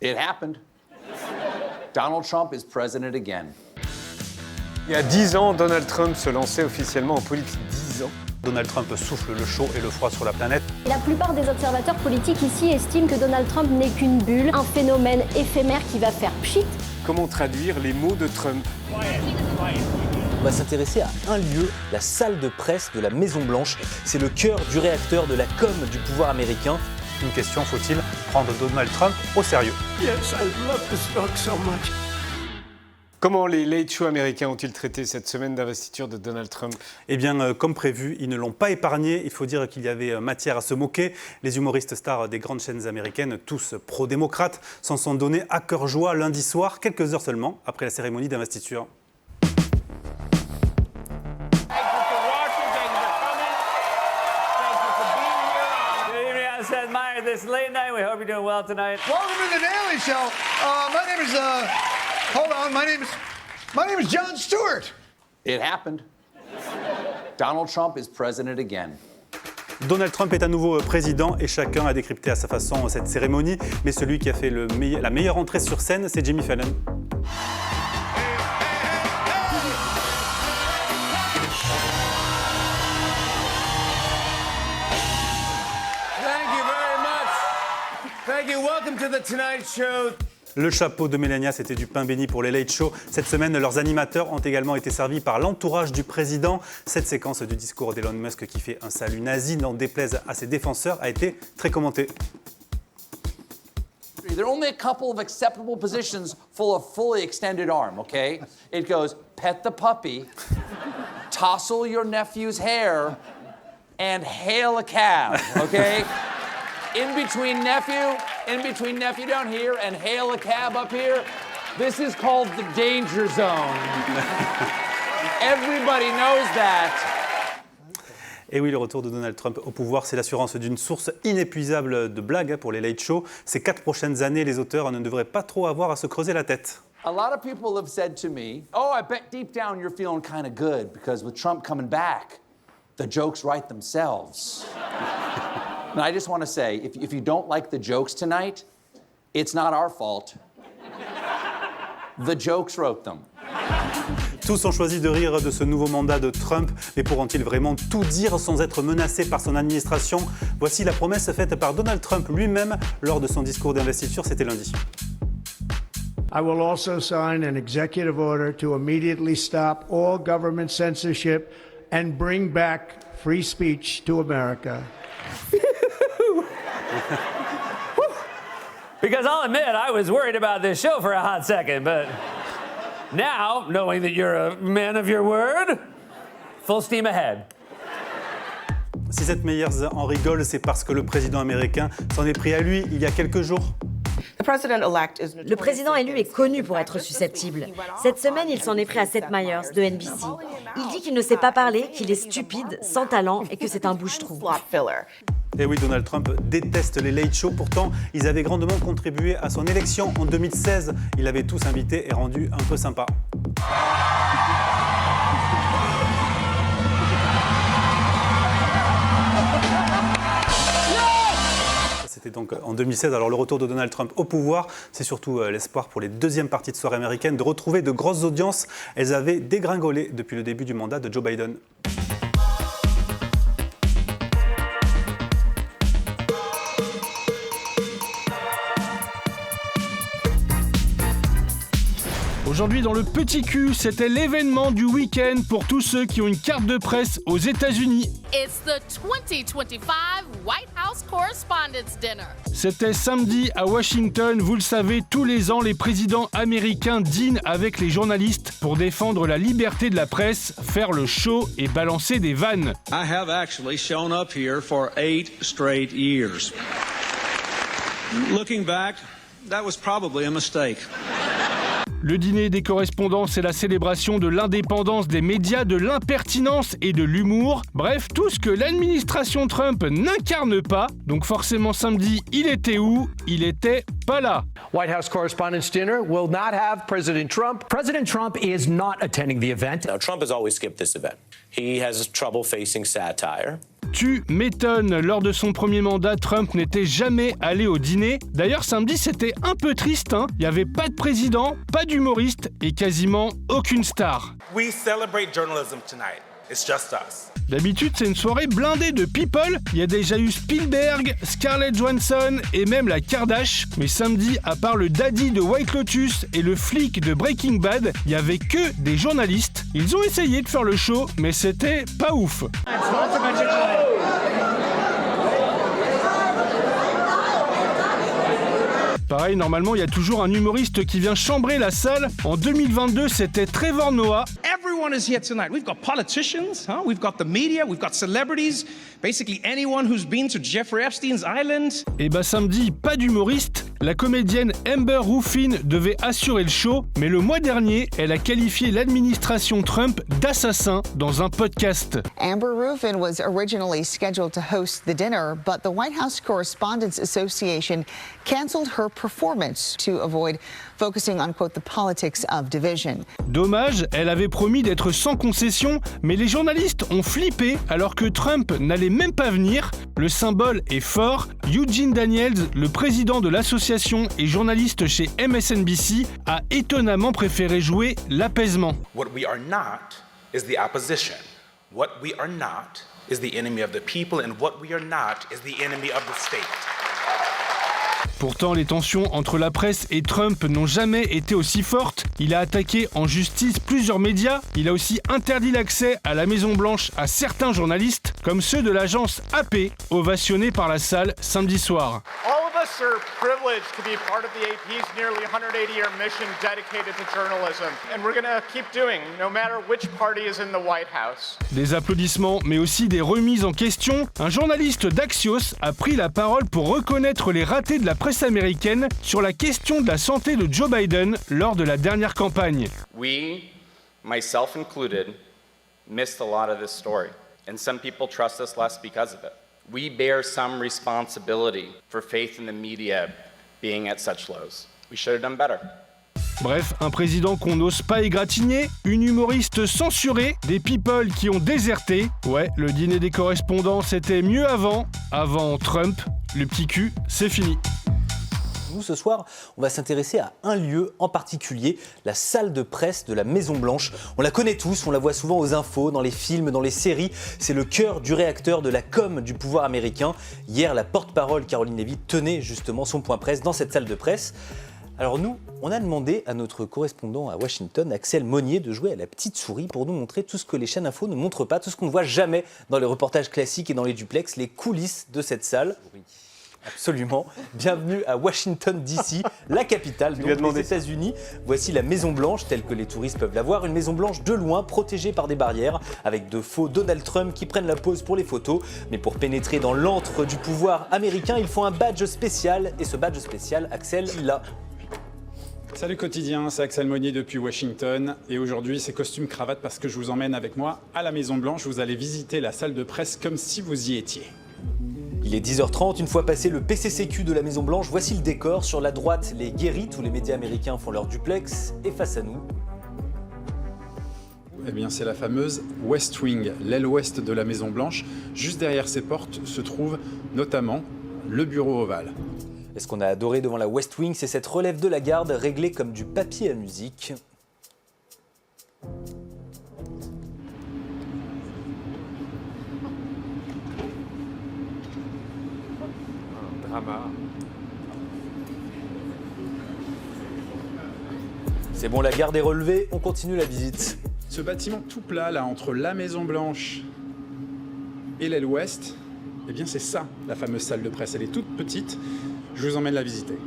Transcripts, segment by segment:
It happened. Donald Trump is president again. Il y a 10 ans, Donald Trump se lançait officiellement en politique. 10 ans. Donald Trump souffle le chaud et le froid sur la planète. La plupart des observateurs politiques ici estiment que Donald Trump n'est qu'une bulle, un phénomène éphémère qui va faire pchit. Comment traduire les mots de Trump ? On va s'intéresser à un lieu, la salle de presse de la Maison-Blanche. C'est le cœur du réacteur de la com du pouvoir américain. Une question, faut-il prendre Donald Trump au sérieux ? Yes, I love this dog so much. Comment les late shows américains ont-ils traité cette semaine d'investiture de Donald Trump ? Eh bien, comme prévu, ils ne l'ont pas épargné. Il faut dire qu'il y avait matière à se moquer. Les humoristes stars des grandes chaînes américaines, tous pro-démocrates, s'en sont donnés à cœur joie lundi soir, quelques heures seulement après la cérémonie d'investiture. This late night. We hope you're doing well tonight. Welcome to the Daily Show. My name is Jon Stewart. It happened. Donald Trump is president again. Donald Trump est à nouveau président et chacun a décrypté à sa façon cette cérémonie. Mais celui qui a fait la meilleure entrée sur scène, c'est Jimmy Fallon. Thank you. Welcome to the Tonight Show. Le chapeau de Melania, c'était du pain béni pour les Late Show. Cette semaine, leurs animateurs ont également été servis par l'entourage du président. Cette séquence du discours d'Elon Musk qui fait un salut nazi, n'en déplaise à ses défenseurs, a été très commentée. There are only a couple of acceptable positions full of fully extended arm, okay? It goes, pet the puppy, tousle your nephew's hair, and hail a cab, okay? In between nephew down here and hail a cab up here, this is called the danger zone. Everybody knows that. Et oui, le retour de Donald Trump au pouvoir, c'est l'assurance d'une source inépuisable de blagues pour les Late Show. Ces 4 prochaines années, les auteurs ne devraient pas trop avoir à se creuser la tête. A lot of people have said to me, oh, I bet deep down you're feeling kind of good because with Trump coming back, the jokes write themselves. And I just want to say, if you don't like the jokes tonight, it's not our fault. The jokes wrote them. Tous ont choisi de rire de ce nouveau mandat de Trump, mais pourront-ils vraiment tout dire sans être menacés par son administration ? Voici la promesse faite par Donald Trump lui-même lors de son discours d'investiture, c'était lundi. I will also sign an executive order to immediately stop all government censorship and bring back free speech to America. Because I'll admit, I was worried about this show for a hot second, but now, knowing that you're a man of your word, full steam ahead. Si cette Meyers en rigole, c'est parce que le président américain s'en est pris à lui il y a quelques jours. Le président élu est connu pour être susceptible. Cette semaine, il s'en est pris à Seth Meyers de NBC. Il dit qu'il ne sait pas parler, qu'il est stupide, sans talent et que c'est un bouche-trou. Et oui, Donald Trump déteste les late shows. Pourtant, ils avaient grandement contribué à son élection en 2016. Il l'avait tous invités et rendu un peu sympa. C'était donc en 2016. Alors le retour de Donald Trump au pouvoir, c'est surtout l'espoir pour les deuxièmes parties de soirée américaines de retrouver de grosses audiences. Elles avaient dégringolé depuis le début du mandat de Joe Biden. Aujourd'hui dans le Petit Cul, c'était l'événement du week-end pour tous ceux qui ont une carte de presse aux États-Unis. It's the 2025 White House Correspondents' Dinner. C'était samedi à Washington. Vous le savez, tous les ans, les présidents américains dînent avec les journalistes pour défendre la liberté de la presse, faire le show et balancer des vannes. I have actually shown up here for 8 straight years. Looking back, that was probably a mistake. Le dîner des correspondants, c'est la célébration de l'indépendance des médias, de l'impertinence et de l'humour. Bref, tout ce que l'administration Trump n'incarne pas. Donc forcément samedi, il était où ? Il était pas là. White House Correspondents' Dinner will not have President Trump. President Trump is not attending the event. Now, Trump has always skipped this event. He has trouble facing satire. Tu m'étonnes. Lors de son premier mandat, Trump n'était jamais allé au dîner. D'ailleurs, samedi, c'était un peu triste, hein. Il n'y avait pas de président, pas d'humoriste et quasiment aucune star. We celebrate journalism tonight. It's just us. D'habitude, c'est une soirée blindée de people. Il y a déjà eu Spielberg, Scarlett Johansson et même la Kardashian. Mais samedi, à part le daddy de White Lotus et le flic de Breaking Bad, il n'y avait que des journalistes. Ils ont essayé de faire le show, mais c'était pas ouf. Pareil, normalement, il y a toujours un humoriste qui vient chambrer la salle. En 2022, c'était Trevor Noah. Everyone is here tonight. We've got politicians, we've got the media, we've got celebrities, basically anyone who's been to Jeffrey Epstein's island. Et bah samedi, pas d'humoriste. La comédienne Amber Ruffin devait assurer le show, mais le mois dernier, elle a qualifié l'administration Trump d'assassin dans un podcast. Amber Ruffin was originally scheduled to host the dinner, but the White House Correspondents Association canceled her performance to avoid focusing on, quote, the politics of division. Dommage, elle avait promis d'être sans concession, mais les journalistes ont flippé alors que Trump n'allait même pas venir. Le symbole est fort. Eugene Daniels, le président de l'association et journaliste chez MSNBC, a étonnamment préféré jouer l'apaisement. What we are not is the opposition. What we are not is the enemy of the people, and what we are not is the enemy of the state. Pourtant, les tensions entre la presse et Trump n'ont jamais été aussi fortes. Il a attaqué en justice plusieurs médias. Il a aussi interdit l'accès à la Maison-Blanche à certains journalistes, comme ceux de l'agence AP, ovationnés par la salle samedi soir. All of us are privileged to be part of the AP's nearly 180-year mission dedicated to journalism. And we're going to keep doing, no matter which party is in the White House. Des applaudissements, mais aussi des remises en question. Un journaliste d'Axios a pris la parole pour reconnaître les ratés de la presse américaine sur la question de la santé de Joe Biden lors de la dernière campagne. We, myself included, missed a lot of this story, and some people trust us less because of it. We bear some responsibility for faith in the media being at such lows. We should have done better. Bref, un président qu'on n'ose pas égratigner, une humoriste censurée, des people qui ont déserté. Ouais, le dîner des correspondants, c'était mieux avant Trump. Le petit cul, c'est fini. Nous, ce soir, on va s'intéresser à un lieu en particulier, la salle de presse de la Maison-Blanche. On la connaît tous, on la voit souvent aux infos, dans les films, dans les séries. C'est le cœur du réacteur de la com du pouvoir américain. Hier, la porte-parole Caroline Leavitt tenait justement son point presse dans cette salle de presse. Alors nous, on a demandé à notre correspondant à Washington, Axel Monnier, de jouer à la petite souris pour nous montrer tout ce que les chaînes info ne montrent pas, tout ce qu'on ne voit jamais dans les reportages classiques et dans les duplex, les coulisses de cette salle. Absolument. Bienvenue à Washington DC, la capitale des États-Unis. Voici la Maison-Blanche telle que les touristes peuvent la voir. Une Maison-Blanche de loin, protégée par des barrières, avec de faux Donald Trump qui prennent la pose pour les photos. Mais pour pénétrer dans l'antre du pouvoir américain, il faut un badge spécial. Et ce badge spécial, Axel, il l'a. Salut quotidien, c'est Axel Monnier depuis Washington. Et aujourd'hui, c'est costume cravate parce que je vous emmène avec moi à la Maison-Blanche. Vous allez visiter la salle de presse comme si vous y étiez. Il est 10h30, une fois passé le PCCQ de la Maison-Blanche, voici le décor. Sur la droite, les guéris, tous les médias américains font leur duplex. Et face à nous... Eh bien, c'est la fameuse West Wing, l'aile ouest de la Maison-Blanche. Juste derrière ces portes se trouve notamment le bureau ovale. Et ce qu'on a adoré devant la West Wing, c'est cette relève de la garde réglée comme du papier à musique. C'est bon, la garde est relevée, on continue la visite. Ce bâtiment tout plat, là, entre la Maison-Blanche et l'aile ouest, eh bien c'est ça, la fameuse salle de presse. Elle est toute petite, je vous emmène la visiter.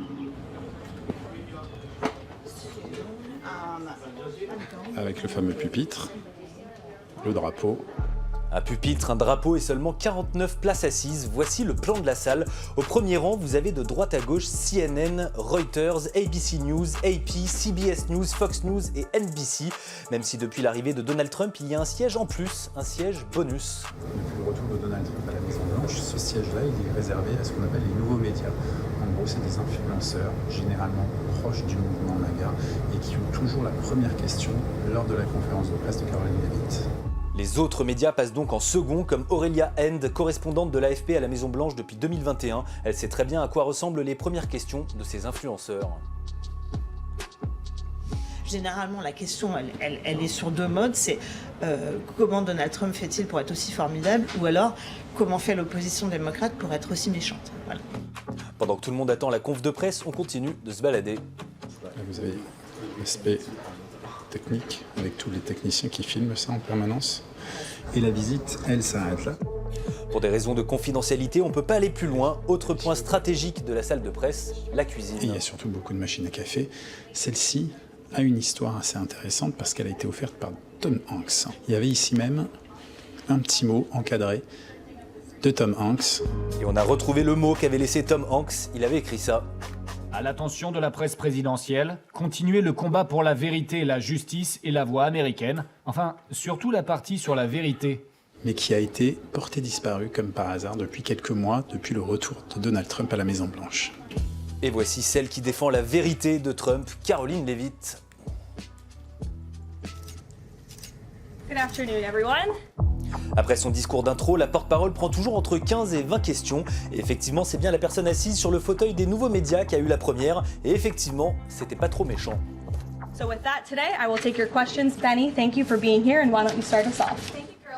Avec le fameux pupitre, le drapeau. Un pupitre, un drapeau et seulement 49 places assises. Voici le plan de la salle. Au premier rang, vous avez de droite à gauche CNN, Reuters, ABC News, AP, CBS News, Fox News et NBC. Même si depuis l'arrivée de Donald Trump, il y a un siège en plus, un siège bonus. Depuis le retour de Donald Trump à la Maison-Blanche, ce siège-là, il est réservé à ce qu'on appelle les nouveaux médias. En gros, c'est des influenceurs, généralement proches du mouvement MAGA, et qui ont toujours la première question lors de la conférence de presse de Caroline Leavitt. Les autres médias passent donc en second, comme Aurélia End, correspondante de l'AFP à la Maison-Blanche depuis 2021. Elle sait très bien à quoi ressemblent les premières questions de ces influenceurs. Généralement, la question, elle est sur deux modes. C'est comment Donald Trump fait-il pour être aussi formidable, ou alors comment fait l'opposition démocrate pour être aussi méchante. Voilà. Pendant que tout le monde attend la conf de presse, on continue de se balader. Là, vous avez l'aspect technique avec tous les techniciens qui filment ça en permanence. Et la visite, elle s'arrête là. Pour des raisons de confidentialité, on ne peut pas aller plus loin. Autre point stratégique de la salle de presse, la cuisine. Et il y a surtout beaucoup de machines à café. Celle-ci a une histoire assez intéressante parce qu'elle a été offerte par Tom Hanks. Il y avait ici même un petit mot encadré de Tom Hanks. Et on a retrouvé le mot qu'avait laissé Tom Hanks. Il avait écrit ça. À l'attention de la presse présidentielle, continuez le combat pour la vérité, la justice et la voix américaine. Enfin, surtout la partie sur la vérité. Mais qui a été porté disparu comme par hasard depuis quelques mois, depuis le retour de Donald Trump à la Maison-Blanche. Et voici celle qui défend la vérité de Trump, Caroline Leavitt. Good afternoon, everyone. Après son discours d'intro, la porte-parole prend toujours entre 15 et 20 questions. Et effectivement, c'est bien la personne assise sur le fauteuil des nouveaux médias qui a eu la première. Et effectivement, c'était pas trop méchant. So with that, today I will take your questions. Benny, thank you for being here, and why don't you start us off?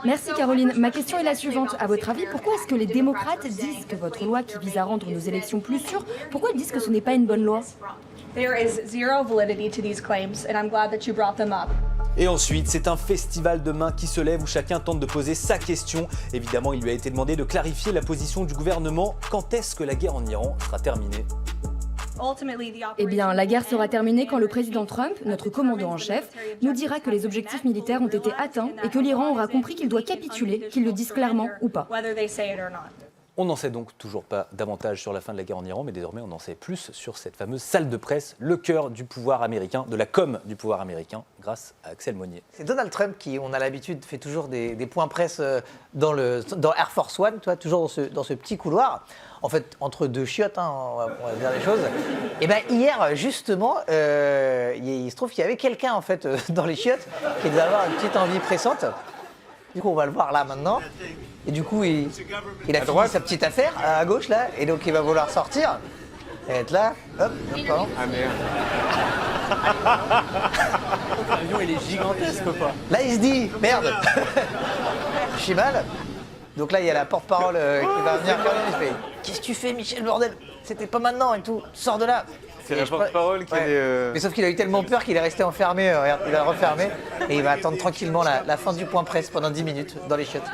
Merci Caroline. Ma question est la suivante. À votre avis, pourquoi est-ce que les démocrates disent que votre loi qui vise à rendre nos élections plus sûres, pourquoi ils disent que ce n'est pas une bonne loi? There is zero validity to these claims, and I'm glad that you brought them up. Et ensuite, c'est un festival de mains qui se lève où chacun tente de poser sa question. Évidemment, il lui a été demandé de clarifier la position du gouvernement. Quand est-ce que la guerre en Iran sera terminée? Eh bien, la guerre sera terminée quand le président Trump, notre commandant en chef, nous dira que les objectifs militaires ont été atteints et que l'Iran aura compris qu'il doit capituler, qu'il le dise clairement ou pas. On n'en sait donc toujours pas davantage sur la fin de la guerre en Iran, mais désormais on en sait plus sur cette fameuse salle de presse, le cœur du pouvoir américain, de la com du pouvoir américain, grâce à Axel Monnier. C'est Donald Trump qui, on a l'habitude, fait toujours des points presse dans Air Force One, toi, toujours dans ce petit couloir. En fait, entre deux chiottes, hein, on va dire les choses. Et bien hier, justement, il se trouve qu'il y avait quelqu'un en fait dans les chiottes qui devait avoir une petite envie pressante. Du coup, on va le voir là maintenant. Et du coup, il a fini sa petite affaire à gauche là, et donc il va vouloir sortir. Et être là, hop, pardon. Ah merde. L'avion il est gigantesque quoi. Là il se dit, merde, je suis mal. Donc là il y a la porte-parole qui va venir faire il fait, qu'est-ce que tu fais Michel bordel? C'était pas maintenant et tout, sors de là. C'est la porte-parole qui est... Mais sauf qu'il a eu tellement peur qu'il est resté enfermé, regarde, il a refermé, et il va attendre tranquillement la fin du point presse pendant 10 minutes dans les chiottes.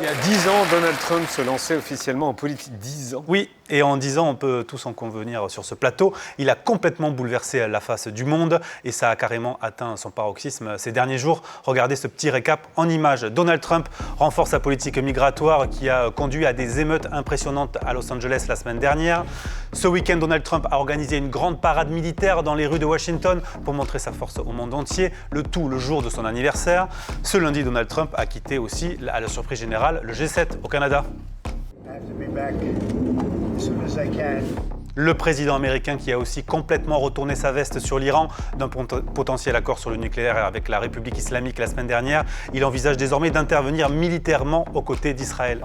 Il y a 10 ans, Donald Trump se lançait officiellement en politique. 10 ans. Oui, et en 10 ans, on peut tous en convenir sur ce plateau, il a complètement bouleversé la face du monde et ça a carrément atteint son paroxysme ces derniers jours. Regardez ce petit récap en images. Donald Trump renforce sa politique migratoire qui a conduit à des émeutes impressionnantes à Los Angeles la semaine dernière. Ce week-end, Donald Trump a organisé une grande parade militaire dans les rues de Washington pour montrer sa force au monde entier, le tout le jour de son anniversaire. Ce lundi, Donald Trump a quitté aussi, à la surprise générale, le G7 au Canada. Le président américain qui a aussi complètement retourné sa veste sur l'Iran d'un potentiel accord sur le nucléaire avec la République islamique la semaine dernière. Il envisage désormais d'intervenir militairement aux côtés d'Israël.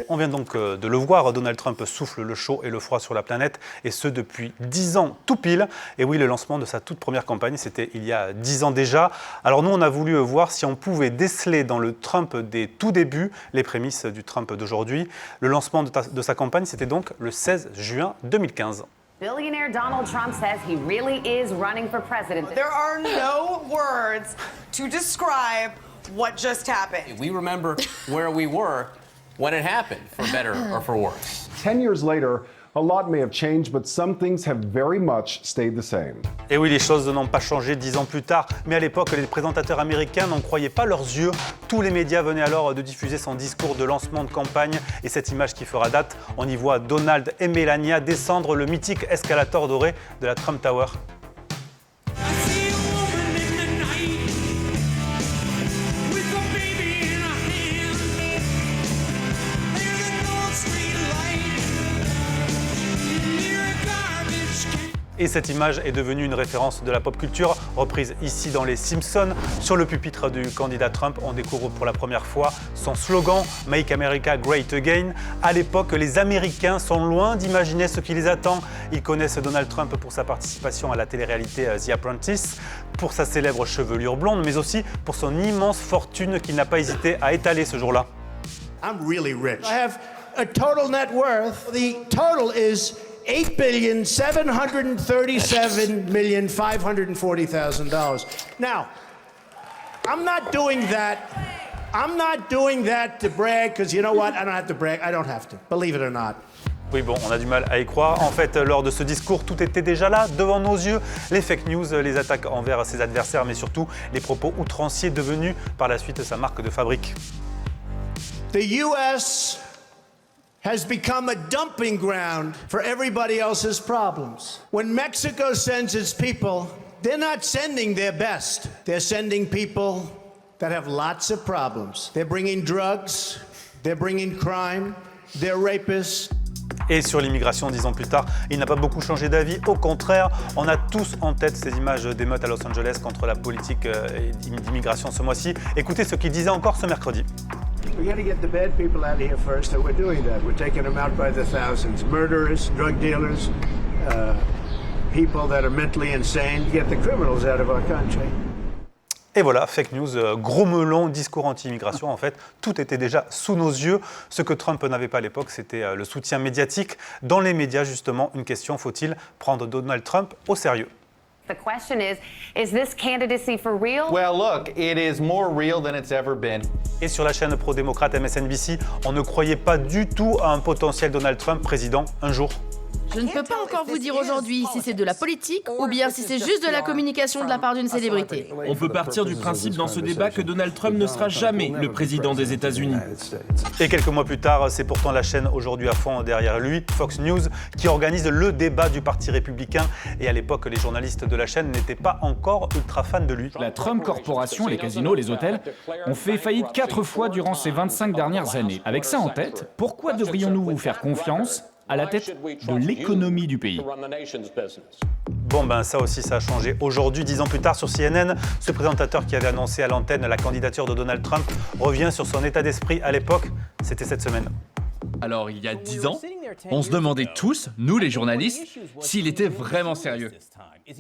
On vient donc de le voir, Donald Trump souffle le chaud et le froid sur la planète, et ce depuis 10 ans tout pile. Et oui, le lancement de sa toute première campagne, c'était il y a 10 ans déjà. Alors nous, on a voulu voir si on pouvait déceler dans le Trump des tout débuts les prémices du Trump d'aujourd'hui. Le lancement de sa campagne, c'était donc le 16 juin 2015. Billionaire Donald Trump says he really is running for president. There are no words to describe what just happened. We remember where we were when it happened, for better or for worse. 10 years later, a lot may have changed, but some things have very much stayed the same. Et oui, les choses n'ont pas changé 10 ans plus tard, mais à l'époque, les présentateurs américains n'en croyaient pas leurs yeux. Tous les médias venaient alors de diffuser son discours de lancement de campagne, et cette image qui fera date, on y voit Donald et Melania descendre le mythique escalator doré de la Trump Tower. Et cette image est devenue une référence de la pop culture, reprise ici dans Les Simpsons. Sur le pupitre du candidat Trump, on découvre pour la première fois son slogan « Make America Great Again ». À l'époque, les Américains sont loin d'imaginer ce qui les attend. Ils connaissent Donald Trump pour sa participation à la télé-réalité The Apprentice, pour sa célèbre chevelure blonde, mais aussi pour son immense fortune qu'il n'a pas hésité à étaler ce jour-là. I'm really rich. I have a total net worth. The total is $8,737,540,000. Now, I'm not doing that. I'm not doing that to brag, because you know what? I don't have to brag. I don't have to. Believe it or not. Oui, bon, on a du mal à y croire. En fait, lors de ce discours, tout était déjà là, devant nos yeux. Les fake news, les attaques envers ses adversaires, mais surtout les propos outranciers devenus par la suite sa marque de fabrique. The U.S. has become a dumping ground for everybody else's problems. When Mexico sends its people, they're not sending their best. They're sending people that have lots of problems. They're bringing drugs, they're bringing crime, they're rapists. Et sur l'immigration, 10 ans plus tard, il n'a pas beaucoup changé d'avis. Au contraire, on a tous en tête ces images d'émeutes à Los Angeles contre la politique d'immigration ce mois-ci. Écoutez ce qu'il disait encore ce mercredi. We got to get the bad people out of here first, and we're doing that. We're taking them out by the thousands. Murderers, drug dealers, people that are mentally insane, to get the criminals out of our country. Et voilà, fake news, gros melon, discours anti-immigration, en fait, tout était déjà sous nos yeux. Ce que Trump n'avait pas à l'époque, c'était le soutien médiatique. Dans les médias, justement, une question, faut-il prendre Donald Trump au sérieux ? The question is this candidacy for real? Well, look, it is more real than it's ever been. Et sur la chaîne pro-démocrate MSNBC, on ne croyait pas du tout à un potentiel Donald Trump président un jour. Je ne peux pas encore vous dire aujourd'hui si c'est de la politique ou bien si c'est juste de la communication de la part d'une célébrité. On peut partir du principe dans ce débat que Donald Trump ne sera jamais le président des États-Unis. Et quelques mois plus tard, c'est pourtant la chaîne Aujourd'hui à fond derrière lui, Fox News, qui organise le débat du Parti républicain. Et à l'époque, les journalistes de la chaîne n'étaient pas encore ultra fans de lui. La Trump Corporation, les casinos, les hôtels, ont fait faillite 4 fois durant ces 25 dernières années. Avec ça en tête, pourquoi devrions-nous vous faire confiance à la tête de l'économie du pays? Bon ben ça aussi ça a changé. Aujourd'hui, 10 ans plus tard sur CNN, ce présentateur qui avait annoncé à l'antenne la candidature de Donald Trump revient sur son état d'esprit à l'époque. C'était cette semaine. Alors il y a 10 ans, on se demandait tous, nous les journalistes, s'il était vraiment sérieux.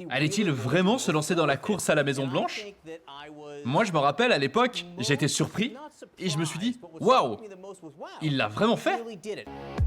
Allait-il vraiment se lancer dans la course à la Maison-Blanche? Moi je me rappelle à l'époque, j'étais surpris et je me suis dit « Waouh, il l'a vraiment fait !»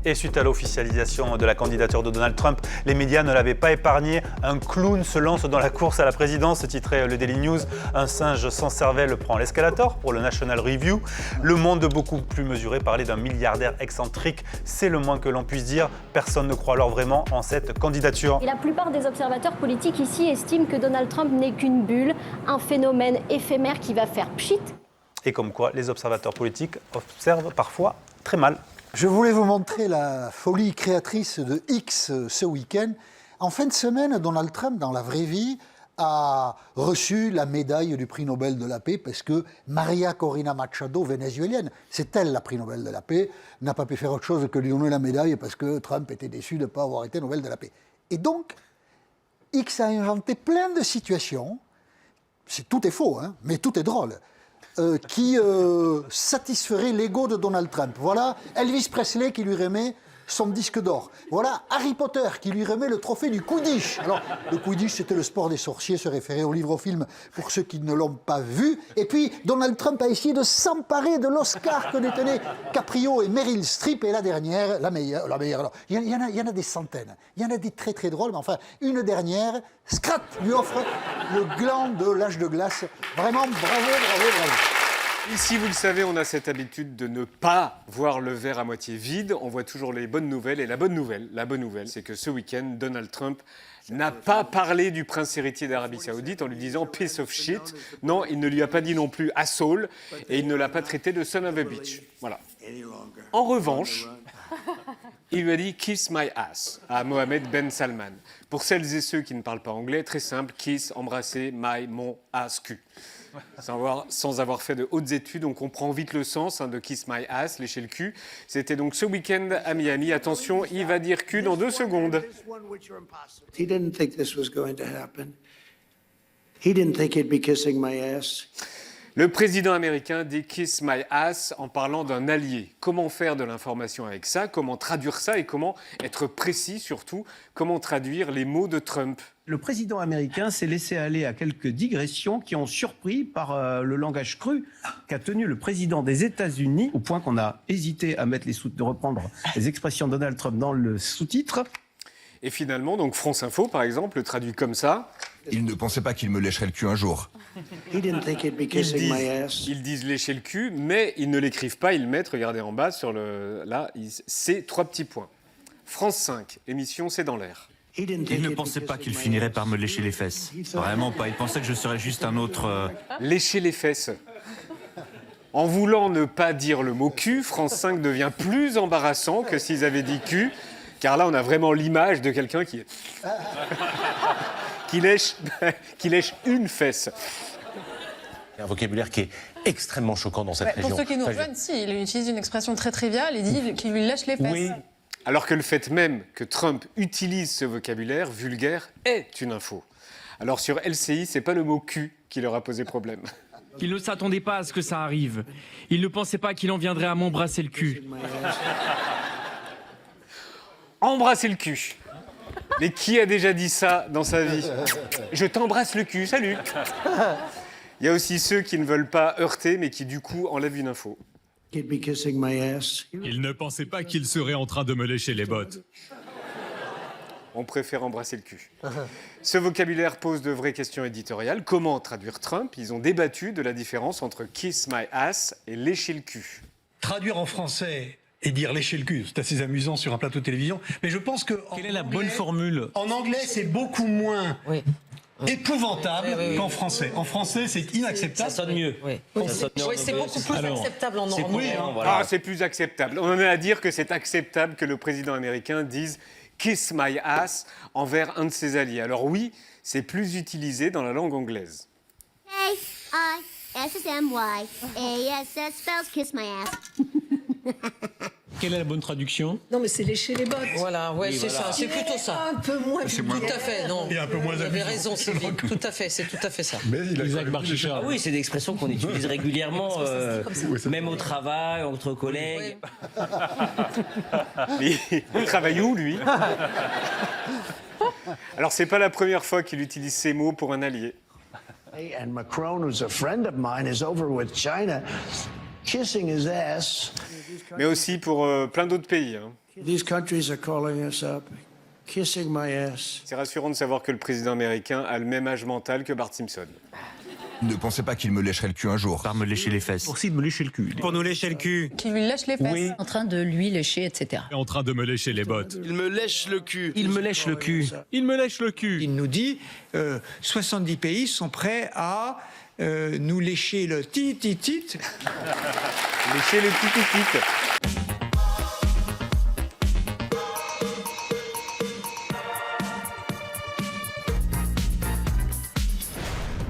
Et suite à l'officialisation de la candidature de Donald Trump, les médias ne l'avaient pas épargné. Un clown se lance dans la course à la présidence, titrait le Daily News. Un singe sans cervelle prend l'escalator pour le National Review. Le Monde, beaucoup plus mesuré, parlait d'un milliardaire excentrique. C'est le moins que l'on puisse dire. Personne ne croit alors vraiment en cette candidature. Et la plupart des observateurs politiques ici estiment que Donald Trump n'est qu'une bulle, un phénomène éphémère qui va faire pchit. Et comme quoi, les observateurs politiques observent parfois très mal. Je voulais vous montrer la folie créatrice de X ce week-end. En fin de semaine, Donald Trump, dans la vraie vie, a reçu la médaille du prix Nobel de la paix parce que Maria Corina Machado, vénézuélienne, c'est elle la prix Nobel de la paix, n'a pas pu faire autre chose que lui donner la médaille parce que Trump était déçu de ne pas avoir été Nobel de la paix. Et donc, X a inventé plein de situations, tout est faux, hein, mais tout est drôle, qui satisferait l'ego de Donald Trump. Voilà Elvis Presley qui lui remet son disque d'or. Voilà Harry Potter qui lui remet le trophée du Quidditch. Alors, le Quidditch, c'était le sport des sorciers, se référait au livre au film pour ceux qui ne l'ont pas vu. Et puis, Donald Trump a essayé de s'emparer de l'Oscar que détenaient Caprio et Meryl Streep. Et la dernière, la meilleure. Alors, il y en a des centaines. Il y en a des très très drôles, mais enfin, une dernière, Scrat lui offre le gland de l'âge de glace. Vraiment, bravo. Ici, vous le savez, on a cette habitude de ne pas voir le verre à moitié vide. On voit toujours les bonnes nouvelles. Et la bonne nouvelle, c'est que ce week-end, Donald Trump n'a pas parlé du prince héritier d'Arabie Saoudite en lui disant « piece of shit ». Non, il ne lui a pas dit non plus « asshole » et il ne l'a pas traité de « son of a bitch ». Voilà. En revanche, il lui a dit « kiss my ass » à Mohammed Ben Salman. Pour celles et ceux qui ne parlent pas anglais, très simple, kiss, embrasser, my, mon, ass, cul. Sans avoir fait de hautes études, on comprend vite le sens de Kiss My Ass, lécher le cul. C'était donc ce week-end à Miami. Attention, il va dire cul dans 2 secondes. He didn't think this was going to happen. He didn't think he'd be kissing my ass. Le président américain dit « Kiss my ass » en parlant d'un allié. Comment faire de l'information avec ça? Comment traduire ça? Et comment être précis surtout? Comment traduire les mots de Trump? Le président américain s'est laissé aller à quelques digressions qui ont surpris par le langage cru qu'a tenu le président des États-Unis, au point qu'on a hésité à mettre de reprendre les expressions de Donald Trump dans le sous-titre. Et finalement, donc France Info, par exemple, le traduit comme ça. Il ne pensait pas qu'il me lécherait le cul un jour. He didn't think he'd be kissing my ass. Ils disent lécher le cul, mais ils ne l'écrivent pas, ils le mettent, regardez en bas, c'est 3 petits points. France 5, émission C'est dans l'air. Il ne pensait pas qu'il finirait par me lécher les fesses. Vraiment pas, il pensait que je serais juste un autre... Lécher les fesses. En voulant ne pas dire le mot cul, France 5 devient plus embarrassant que s'ils avaient dit cul, car là on a vraiment l'image de quelqu'un qui lèche une fesse. Un vocabulaire qui est extrêmement choquant dans cette région. Pour ceux qui nous rejoignent, si, il utilise une expression très triviale, il dit qu'il lui lèche les fesses. Oui. Alors que le fait même que Trump utilise ce vocabulaire vulgaire est une info. Alors sur LCI, c'est pas le mot cul qui leur a posé problème. Il ne s'attendait pas à ce que ça arrive. Il ne pensait pas qu'il en viendrait à m'embrasser le cul. Embrasser le cul. Mais qui a déjà dit ça dans sa vie? Je t'embrasse le cul, salut. Il y a aussi ceux qui ne veulent pas heurter, mais qui du coup enlèvent une info. He'd be kissing my ass. Il ne pensait pas qu'il serait en train de me lécher les bottes. On préfère embrasser le cul. Ce vocabulaire pose de vraies questions éditoriales. Comment traduire Trump? Ils ont débattu de la différence entre kiss my ass et lécher le cul. Traduire en français et dire lécher le cul, c'est assez amusant sur un plateau de télévision. Mais je pense que... Quelle est la bonne formule? En anglais, c'est beaucoup moins... épouvantable qu'en français. En français, c'est inacceptable. Ça sonne mieux. Oui, c'est beaucoup plus acceptable en anglais. Oui, voilà. C'est plus acceptable. On en est à dire que c'est acceptable que le président américain dise « kiss my ass » envers un de ses alliés. Alors oui, c'est plus utilisé dans la langue anglaise. K-I-S-S-M-Y. A-S-S spells kiss my ass. Quelle est la bonne traduction? Non, mais c'est lécher les bottes. Voilà, ouais, c'est ça, c'est plutôt ça. Un peu moins. Tout à fait, non. Et un peu moins vous avez raison, Sylvie. Tout à fait, c'est tout à fait ça. Mais Isaac Marchicha. Ah oui, c'est des expressions qu'on utilise régulièrement, même au travail, entre collègues. Il travaille où, lui? Alors, c'est pas la première fois qu'il utilise ces mots pour un allié. And Macron, who's a friend of mine, is over with China, kissing his ass. Mais aussi pour plein d'autres pays. These countries are calling us up, kissing my ass. C'est rassurant de savoir que le président américain a le même âge mental que Bart Simpson. Il ne pensait pas qu'il me lécherait le cul un jour. Par me lécher les fesses. Pour de me lécher le cul. Pour nous lécher le cul. Qui lui lèche les fesses. Oui. En train de lui lécher, etc. En train de me lécher les bottes. Il me lèche le cul. Il me lèche le cul. Il me lèche le cul. Il nous dit 70 pays sont prêts à nous lécher le tit-tit-tit. Lécher le tit-tit-tit.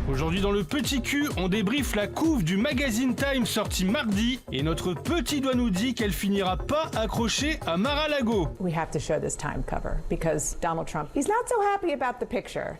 Aujourd'hui dans le Petit Cul, on débriefe la couve du magazine Time sortie mardi et notre petit doigt nous dit qu'elle finira pas accrochée à Mar-a-Lago. We have to show this Time cover because Donald Trump, he's not so happy about the picture.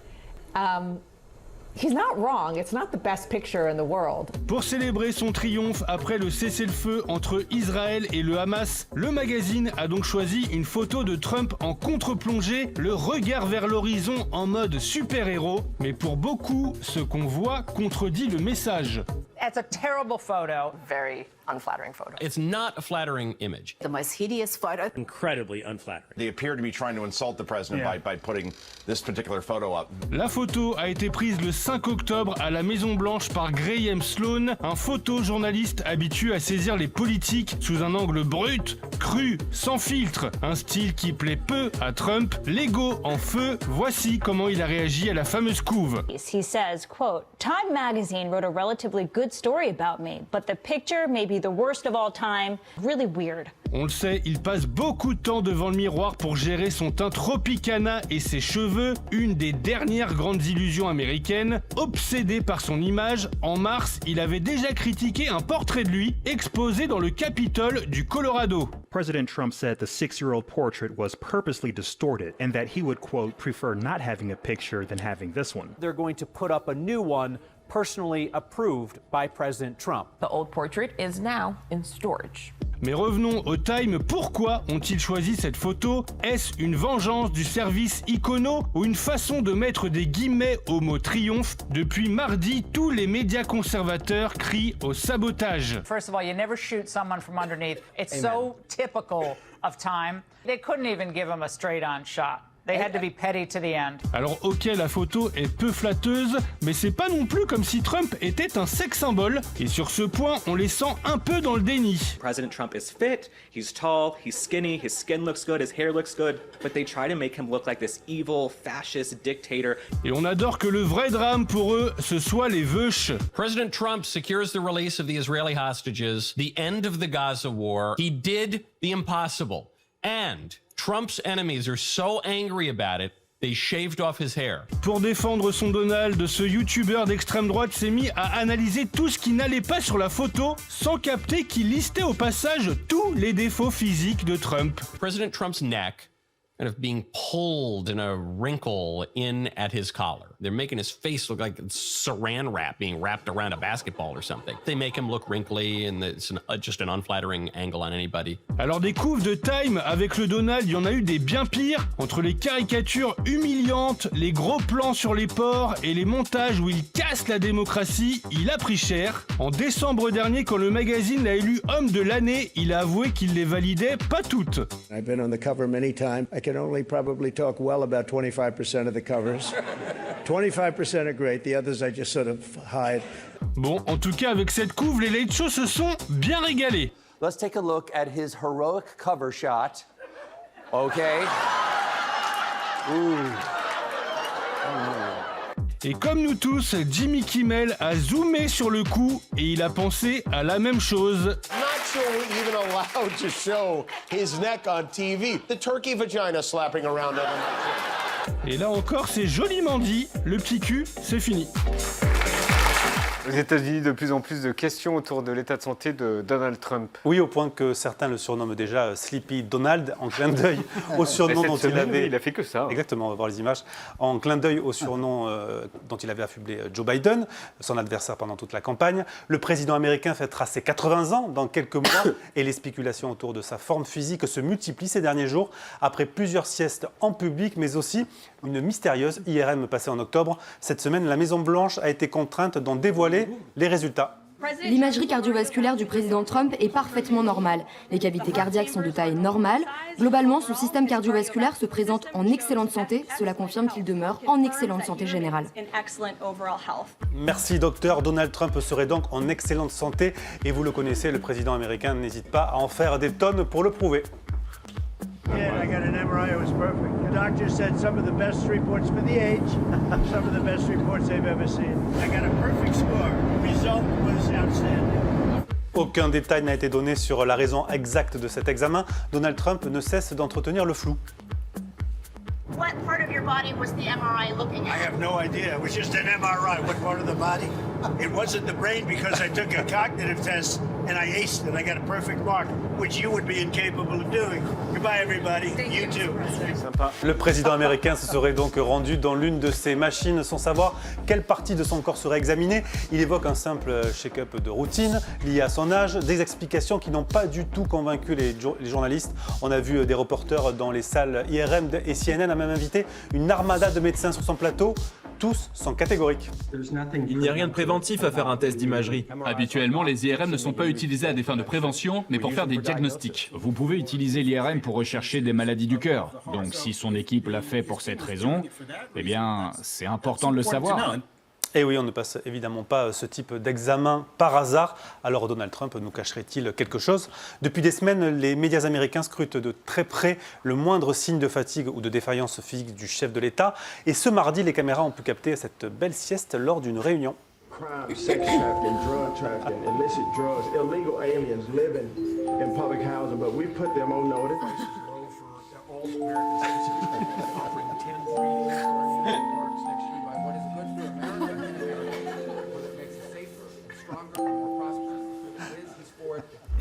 He's not wrong, it's not the best picture in the world. Pour célébrer son triomphe après le cessez-le-feu entre Israël et le Hamas, le magazine a donc choisi une photo de Trump en contre-plongée, le regard vers l'horizon en mode super-héros. Mais pour beaucoup, ce qu'on voit contredit le message. It's a terrible photo. Very unflattering photo. It's not a flattering image. The most hideous photo. Incredibly unflattering. They appear to be trying to insult the president by putting this particular photo up. La photo a été prise le 5 octobre à la Maison-Blanche par Graham Sloan, un photojournaliste habitué à saisir les politiques sous un angle brut, cru, sans filtre. Un style qui plaît peu à Trump. L'ego en feu, voici comment il a réagi à la fameuse couve. He says, quote, Time magazine wrote a relatively good story about me, but the picture may be the worst of all time. Really weird. On le sait, il passe beaucoup de temps devant le miroir pour gérer son teint Tropicana et ses cheveux, une des dernières grandes illusions américaines. Obsédé par son image, en mars, il avait déjà critiqué un portrait de lui exposé dans le Capitole du Colorado. President Trump said the 6-year-old portrait was purposely distorted and that he would, quote, prefer not having a picture than having this one. They're going to put up a new one personally approved by President Trump. The old portrait is now in storage. Mais revenons au Time. Pourquoi ont-ils choisi cette photo? Est-ce une vengeance du service Icono ou une façon de mettre des guillemets au mot triomphe? Depuis mardi, tous les médias conservateurs crient au sabotage. First of all, you never shoot someone from underneath. It's so typical of Time. They couldn't even give him a straight-on shot. They had to be petty to the end. Alors ok, la photo est peu flatteuse, mais c'est pas non plus comme si Trump était un sex symbole. Et sur ce point, on les sent un peu dans le déni. President Trump is fit, he's tall, he's skinny, his skin looks good, his hair looks good, but they try to make him look like this evil, fascist dictator. Et on adore que le vrai drame pour eux, ce soit les veuches. President Trump secures the release of the Israeli hostages, the end of the Gaza war. He did the impossible. And Trump's enemies are so angry about it, they shaved off his hair. Pour défendre son Donald, ce youtubeur d'extrême droite s'est mis à analyser tout ce qui n'allait pas sur la photo, sans capter qu'il listait au passage tous les défauts physiques de Trump. President Trump's neck kind of being pulled in a wrinkle in at his collar. They're making his face look like saran wrap being wrapped around a basketball or something. They make him look wrinkly and it's just an unflattering angle on anybody. Alors des couves de Time avec le Donald, il y en a eu des bien pires. Entre les caricatures humiliantes, les gros plans sur les porcs et les montages où il casse la démocratie, il a pris cher. En décembre dernier, quand le magazine l'a élu homme de l'année, il a avoué qu'il les validait pas toutes. I've been on the cover many times. I can only probably talk well about 25% of the covers. 25% are great, the others I just sort of hide. Bon, en tout cas, avec cette couve, les Late Show se sont bien régalés. Let's take a look at his heroic cover shot. Okay. Ooh. Et comme nous tous, Jimmy Kimmel a zoomé sur le coup et il a pensé à la même chose. Not sure we even allowed to show his neck on TV. The turkey vagina slapping around on him. Et là encore, c'est joliment dit. Le petit cul, c'est fini. Aux États-Unis, de plus en plus de questions autour de l'état de santé de Donald Trump. Oui, au point que certains le surnomment déjà Sleepy Donald, en clin d'œil au surnom dont il avait... Il a fait que ça. Exactement, on va voir les images. En clin d'œil au surnom dont il avait affublé Joe Biden, son adversaire pendant toute la campagne. Le président américain fêtera ses 80 ans dans quelques mois et les spéculations autour de sa forme physique se multiplient ces derniers jours après plusieurs siestes en public, mais aussi une mystérieuse IRM passée en octobre. Cette semaine, la Maison-Blanche a été contrainte d'en dévoiler les résultats. L'imagerie cardiovasculaire du président Trump est parfaitement normale. Les cavités cardiaques sont de taille normale. Globalement, son système cardiovasculaire se présente en excellente santé. Cela confirme qu'il demeure en excellente santé générale. Merci docteur. Donald Trump serait donc en excellente santé. Et vous le connaissez, le président américain n'hésite pas à en faire des tonnes pour le prouver. Yeah, I got an MRI, it was perfect. The doctor said some of the best reports for the age, some of the best reports they've ever seen. I got a perfect score. The result was outstanding. Aucun détail n'a été donné sur la raison exacte de cet examen. Donald Trump ne cesse d'entretenir le flou. What part of your body was the MRI looking at? I have no idea. It was just an MRI. What part of the body? It wasn't the brain because I took a cognitive test and I aced it. I got a perfect mark, which you would be incapable of doing. Goodbye, everybody. You too. Le président américain se serait donc rendu dans l'une de ces machines sans savoir quelle partie de son corps serait examinée. Il évoque un simple check-up de routine lié à son âge, des explications qui n'ont pas du tout convaincu les journalistes. On a vu des reporters dans les salles IRM et CNN a même invité une armada de médecins sur son plateau. Tous sont catégoriques. Il n'y a rien de préventif à faire un test d'imagerie. Habituellement, les IRM ne sont pas utilisés à des fins de prévention, mais pour faire des diagnostics. Vous pouvez utiliser l'IRM pour rechercher des maladies du cœur. Donc si son équipe l'a fait pour cette raison, eh bien, c'est important de le savoir. Et oui, on ne passe évidemment pas ce type d'examen par hasard. Alors Donald Trump nous cacherait-il quelque chose? Depuis des semaines, les médias américains scrutent de très près le moindre signe de fatigue ou de défaillance physique du chef de l'État. Et ce mardi, les caméras ont pu capter cette belle sieste lors d'une réunion. crime, sex trafficking, drug trafficking, illicit drugs, illegal aliens living in public housing, but we put them on notice.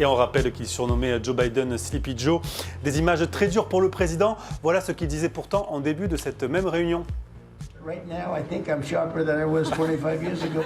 Et on rappelle qu'il surnommait Joe Biden Sleepy Joe. Des images très dures pour le président. Voilà ce qu'il disait pourtant en début de cette même réunion. Right now, I think I'm sharper than I was 25 years ago.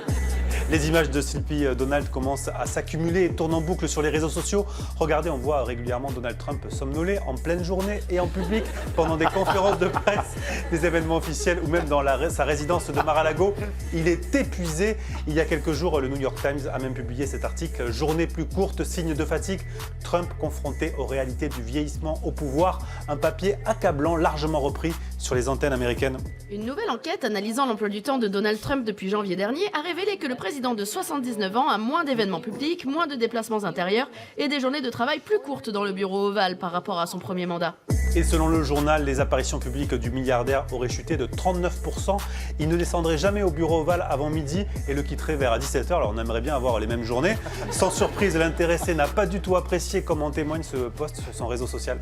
Les images de Sleepy Donald commencent à s'accumuler et tournent en boucle sur les réseaux sociaux. Regardez, on voit régulièrement Donald Trump somnolé en pleine journée et en public pendant des conférences de presse, des événements officiels ou même dans sa résidence de Mar-a-Lago. Il est épuisé. Il y a quelques jours, le New York Times a même publié cet article « Journée plus courte, signe de fatigue. Trump confronté aux réalités du vieillissement au pouvoir ». Un papier accablant, largement repris sur les antennes américaines. Une nouvelle enquête analysant l'emploi du temps de Donald Trump depuis janvier dernier a révélé que le président de 79 ans a moins d'événements publics, moins de déplacements intérieurs et des journées de travail plus courtes dans le bureau ovale par rapport à son premier mandat. Et selon le journal, les apparitions publiques du milliardaire auraient chuté de 39%. Il ne descendrait jamais au bureau ovale avant midi et le quitterait vers 17h. Alors on aimerait bien avoir les mêmes journées. Sans surprise, l'intéressé n'a pas du tout apprécié, comme en témoigne ce post sur son réseau social.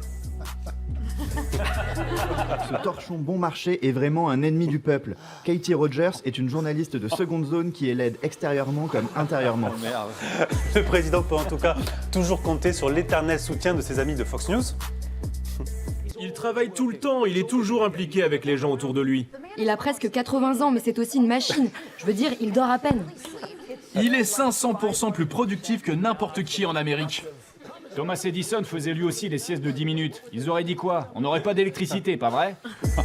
Ce torchon bon marché est vraiment un ennemi du peuple. Katie Rogers est une journaliste de seconde zone qui est laide extérieurement comme intérieurement. Le président peut en tout cas toujours compter sur l'éternel soutien de ses amis de Fox News. Il travaille tout le temps, il est toujours impliqué avec les gens autour de lui. Il a presque 80 ans, mais c'est aussi une machine. Je veux dire, il dort à peine. Il est 500% plus productif que n'importe qui en Amérique. Thomas Edison faisait lui aussi les siestes de 10 minutes. Ils auraient dit quoi? On n'aurait pas d'électricité, pas vrai?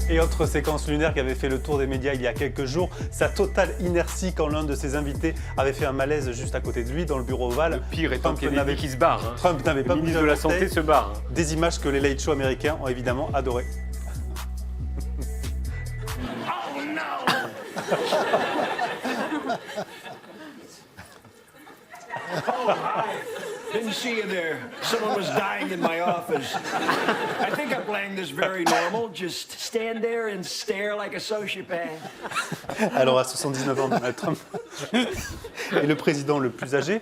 Et autre séquence lunaire qui avait fait le tour des médias il y a quelques jours, sa totale inertie quand l'un de ses invités avait fait un malaise juste à côté de lui dans le bureau ovale. Le pire étant Kennedy qui se barre. Hein. Trump n'avait pas le ministre de la Santé se barre. Hein. Des images que les late show américains ont évidemment adorées. Oh no! Oh, didn't see you there. Someone was dying in my office. I think I'm playing this very normal. Just stand there and stare like a sociopath. Alors à 79 ans, Donald Trump est le président le plus âgé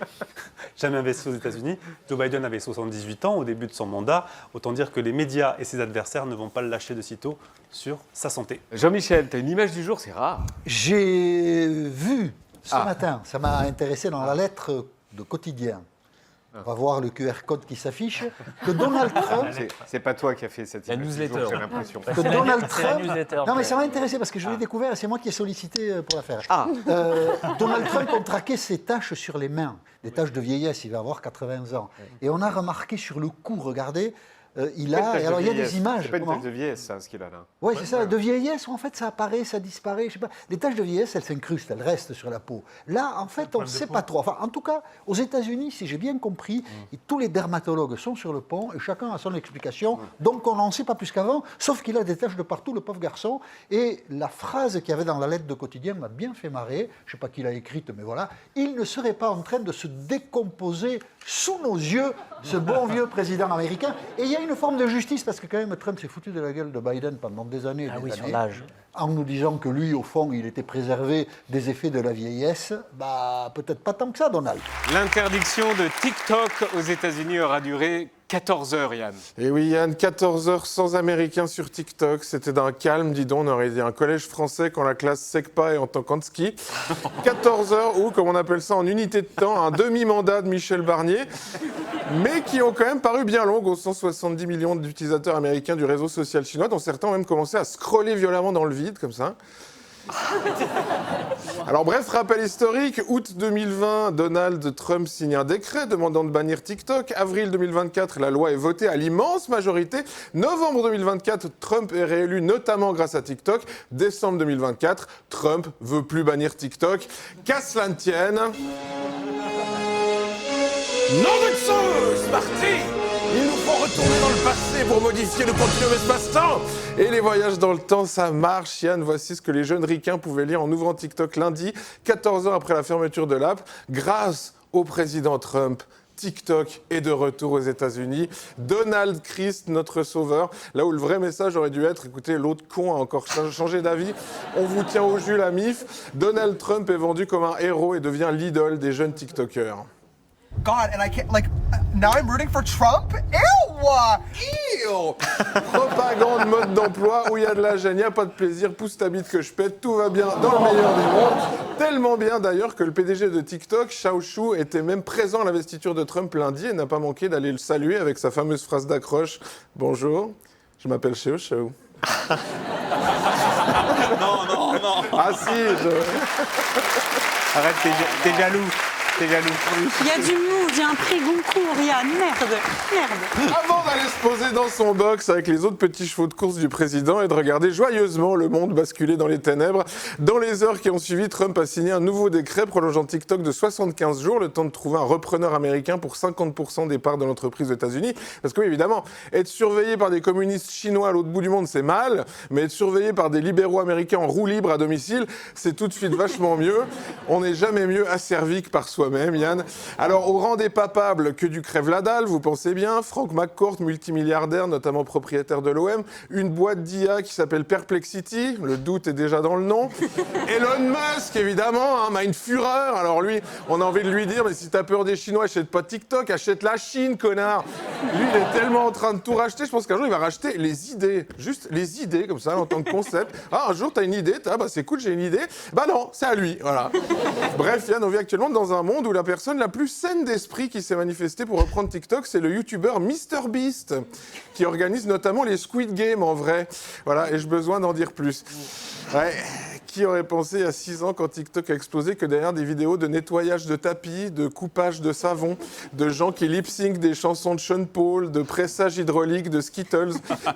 jamais investi aux États-Unis. Joe Biden avait 78 ans au début de son mandat. Autant dire que les médias et ses adversaires ne vont pas le lâcher de sitôt sur sa santé. Jean-Michel, t'as une image du jour, c'est rare. J'ai vu ce matin, ça m'a intéressé dans la lettre de Quotidien. On va voir le QR code qui s'affiche. Que Donald Trump. C'est pas toi qui as fait cette newsletter, j'ai l'impression. Que Donald Trump. Non, mais ça m'a intéressé parce que je l'ai découvert et c'est moi qui ai sollicité pour la faire. Donald Trump a traqué ses taches sur les mains, des taches de vieillesse. Il va avoir 80 ans. Et on a remarqué sur le cou, regardez. Il a. Alors il y a des images. C'est pas une tache de vieillesse, ça, ce qu'il a là. Oui, c'est ça. De vieillesse, où en fait ça apparaît, ça disparaît. Je sais pas. Les taches de vieillesse, elles s'incrustent, elles restent sur la peau. Là, en fait, on ne sait pas trop. Enfin, en tout cas, aux États-Unis, si j'ai bien compris, tous les dermatologues sont sur le pont et chacun a son explication. Donc on n'en sait pas plus qu'avant, sauf qu'il a des taches de partout, le pauvre garçon. Et la phrase qu'il y avait dans la lettre de Quotidien m'a bien fait marrer. Je ne sais pas qui l'a écrite, mais voilà. Il ne serait pas en train de se décomposer sous nos yeux, ce bon vieux président américain. Et il y a une forme de justice, parce que quand même Trump s'est foutu de la gueule de Biden pendant des années, sur l'âge. En nous disant que lui, au fond, il était préservé des effets de la vieillesse. Bah, peut-être pas tant que ça, Donald. L'interdiction de TikTok aux États-Unis aura duré 14 heures, Yann. Et oui, Yann, 14 heures sans Américains sur TikTok. C'était d'un calme, dis donc. On aurait dit un collège français quand la classe SECPA est en Tankanski. 14 heures ou, comme on appelle ça en unité de temps, un demi-mandat de Michel Barnier, mais qui ont quand même paru bien longues aux 170 millions d'utilisateurs américains du réseau social chinois, dont certains ont même commencé à scroller violemment dans le vide, comme ça. Alors bref, rappel historique, août 2020, Donald Trump signe un décret demandant de bannir TikTok. Avril 2024, la loi est votée à l'immense majorité. Novembre 2024, Trump est réélu notamment grâce à TikTok. Décembre 2024, Trump veut plus bannir TikTok. Qu'à cela ne tienne... Non, c'est parti! Il nous faut retourner dans le passé pour modifier le continuum espace-temps. Et les voyages dans le temps, ça marche. Yann, voici ce que les jeunes ricains pouvaient lire en ouvrant TikTok lundi, 14 heures après la fermeture de l'app. Grâce au président Trump, TikTok est de retour aux États-Unis. Donald Christ, notre sauveur. Là où le vrai message aurait dû être, écoutez, l'autre con a encore changé d'avis. On vous tient au jus la mif. Donald Trump est vendu comme un héros et devient l'idole des jeunes TikTokers. God, and I can't, like, now I'm rooting for Trump? Ew! Ew! Propagande, mode d'emploi, où il y a de la gêne, il n'y a pas de plaisir, pousse ta bite que je pète, tout va bien dans le meilleur des mondes. Tellement bien d'ailleurs que le PDG de TikTok, Shao Shu, était même présent à l'investiture de Trump lundi et n'a pas manqué d'aller le saluer avec sa fameuse phrase d'accroche. Bonjour, je m'appelle Shao Shu. Non. Ah si, Arrête, t'es jaloux. T'es jaloux. Il y a du move, il y a un prix Goncourt, il y a merde. Avant d'aller se poser dans son box avec les autres petits chevaux de course du président et de regarder joyeusement le monde basculer dans les ténèbres, dans les heures qui ont suivi, Trump a signé un nouveau décret prolongeant TikTok de 75 jours, le temps de trouver un repreneur américain pour 50% des parts de l'entreprise aux États-Unis. Parce que oui, évidemment, être surveillé par des communistes chinois à l'autre bout du monde, c'est mal, mais être surveillé par des libéraux américains en roue libre à domicile, c'est tout de suite vachement mieux. On n'est jamais mieux asservi que par soi-même, Yann. Alors, au rang des papables que du crève la dalle, vous pensez bien, Frank McCourt, multimilliardaire, notamment propriétaire de l'OM, une boîte d'IA qui s'appelle Perplexity, le doute est déjà dans le nom. Elon Musk, évidemment, hein, une fureur. Alors lui, on a envie de lui dire, mais si t'as peur des Chinois, achète pas TikTok, achète la Chine, connard. Lui, il est tellement en train de tout racheter, je pense qu'un jour, il va racheter les idées. Juste les idées, comme ça, en tant que concept. Ah, un jour, t'as une idée, c'est cool, j'ai une idée. Bah non, c'est à lui, voilà. Bref, Yann, on vit actuellement dans un monde où la personne la plus saine d'esprit qui s'est manifestée pour reprendre TikTok, c'est le youtubeur MrBeast, qui organise notamment les Squid Game en vrai. Voilà, et j'ai besoin d'en dire plus. Ouais. Qui aurait pensé il y a 6 ans, quand TikTok a explosé, que derrière des vidéos de nettoyage de tapis, de coupage de savon, de gens qui lip-sync des chansons de Sean Paul, de pressage hydraulique de Skittles,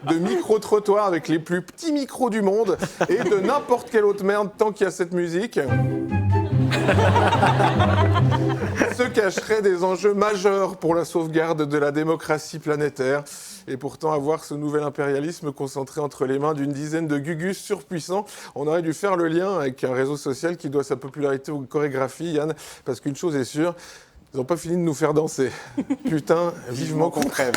de micro-trottoirs avec les plus petits micros du monde et de n'importe quelle autre merde tant qu'il y a cette musique se cacheraient des enjeux majeurs pour la sauvegarde de la démocratie planétaire. Et pourtant, avoir ce nouvel impérialisme concentré entre les mains d'une dizaine de gugus surpuissants, on aurait dû faire le lien avec un réseau social qui doit sa popularité aux chorégraphies, Yann, parce qu'une chose est sûre, ils n'ont pas fini de nous faire danser. Putain, vivement qu'on crève.